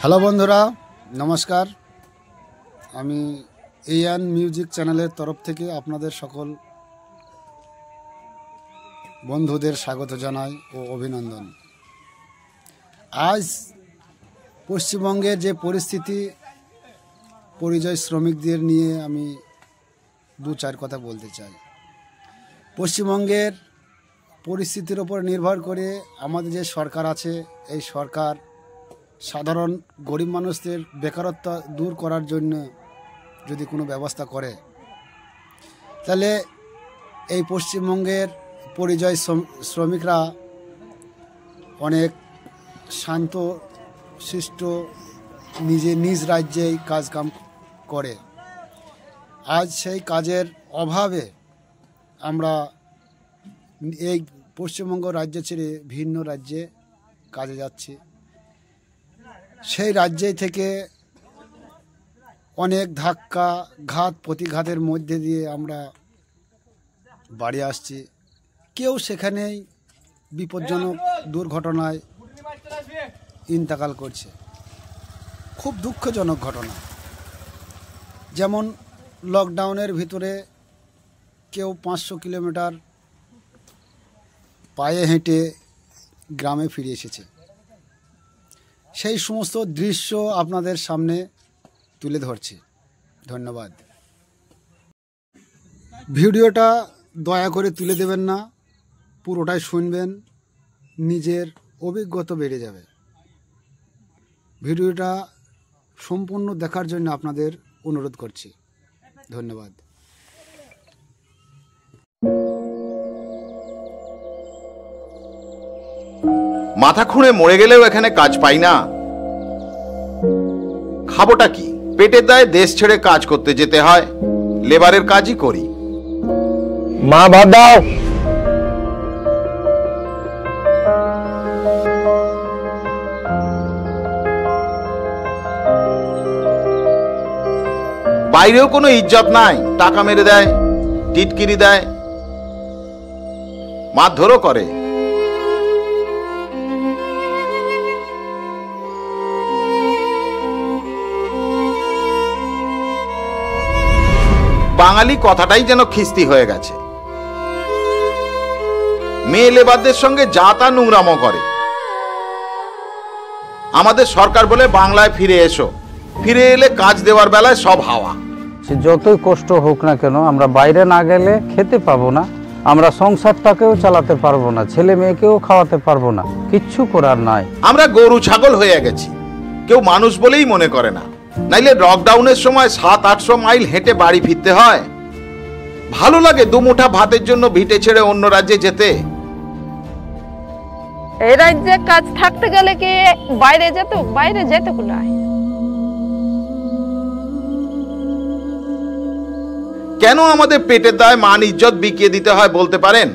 Hello বন্ধুরা, নমস্কার। আমি এয়ান মিউজিক চ্যানেলের তরফ থেকে আপনাদের সকল বন্ধুদের স্বাগত জানাই ও অভিনন্দন। আজ পশ্চিমবঙ্গের যে পরিস্থিতি, পরিযায়ী শ্রমিকদের নিয়ে আমি দু চার কথা বলতে চাই। পশ্চিমবঙ্গের পরিস্থিতির ওপর নির্ভর করে আমাদের যে সরকার আছে, এই সরকার সাধারণ গরিব মানুষদের বেকারত্ব দূর করার জন্য যদি কোনো ব্যবস্থা করে, তাহলে এই পশ্চিমবঙ্গের পরিযায়ী শ্রমিকরা অনেক শান্ত শিষ্ট নিজ রাজ্যেই কাজকাম করে। আজ সেই কাজের অভাবে আমরা এই পশ্চিমবঙ্গ রাজ্য ছেড়ে ভিন্ন রাজ্যে কাজে যাচ্ছি। সেই রাজ্যে থেকে অনেক ধাক্কা ঘাত প্রতিঘাতের মধ্যে দিয়ে আমরা বাড়ি আসছি। কেউ সেখানেই বিপজ্জনক দুর্ঘটনায় ইন্তেকাল করছে। খুব দুঃখজনক ঘটনা। যেমন লকডাউনের ভিতরে কেউ 500 কিলোমিটার পায়ে হেঁটে গ্রামে ফিরে এসেছে। সেই সমস্ত দৃশ্য আপনাদের সামনে তুলে ধরছি। ধন্যবাদ। ভিডিওটা দয়া করে তুলে দেবেন না, পুরোটাই শুনবেন, নিজের অভিজ্ঞতা বেড়ে যাবে। ভিডিওটা সম্পূর্ণ দেখার জন্য আপনাদের অনুরোধ করছি। ধন্যবাদ। মাথা খুঁড়ে মরে গেলেও এখানে কাজ পাই না। খাবোটা কি? পেটের দায়ে দেশ ছেড়ে কাজ করতে যেতে হয়, লেবারের কাজই করি। মা ভাত দাও। বাইরেও কোনো ইজ্জত নাই, টাকা মেরে দেয়, টিটকিরি দেয়, মারধরও করে। বাঙালি কথাটাই যেন খিস্তি হয়ে গেছে। মেয়ে লেবারদের সঙ্গে যা তা নোংরামো করে। আমাদের সরকার বলে বাংলায় ফিরে এসো, ফিরে এলে কাজ দেওয়ার বেলায় সব হাওয়া। যতই কষ্ট হোক না কেন, আমরা বাইরে না গেলে খেতে পাবো না, আমরা সংসারটাকেও চালাতে পারবো না, ছেলে মেয়েকেও খাওয়াতে পারবো না, কিচ্ছু করার নাই। আমরা গরু ছাগল হয়ে গেছি, কেউ মানুষ বলেই মনে করে না। নাইলে লকডাউনের সময় 700-800 মাইল হেঁটে বাড়ি ফিরতে হয়। ভালো লাগে দুমুঠা ভাতের জন্য ভিটে ছেড়ে অন্য রাজ্যে যেতে। এই রাজ্যে কাজ থাকতে গেলে কি বাইরে যেত না। কেন আমাদের পেটের দায়ে মান ইজ্জত বিকিয়ে দিতে হয় বলতে পারেন?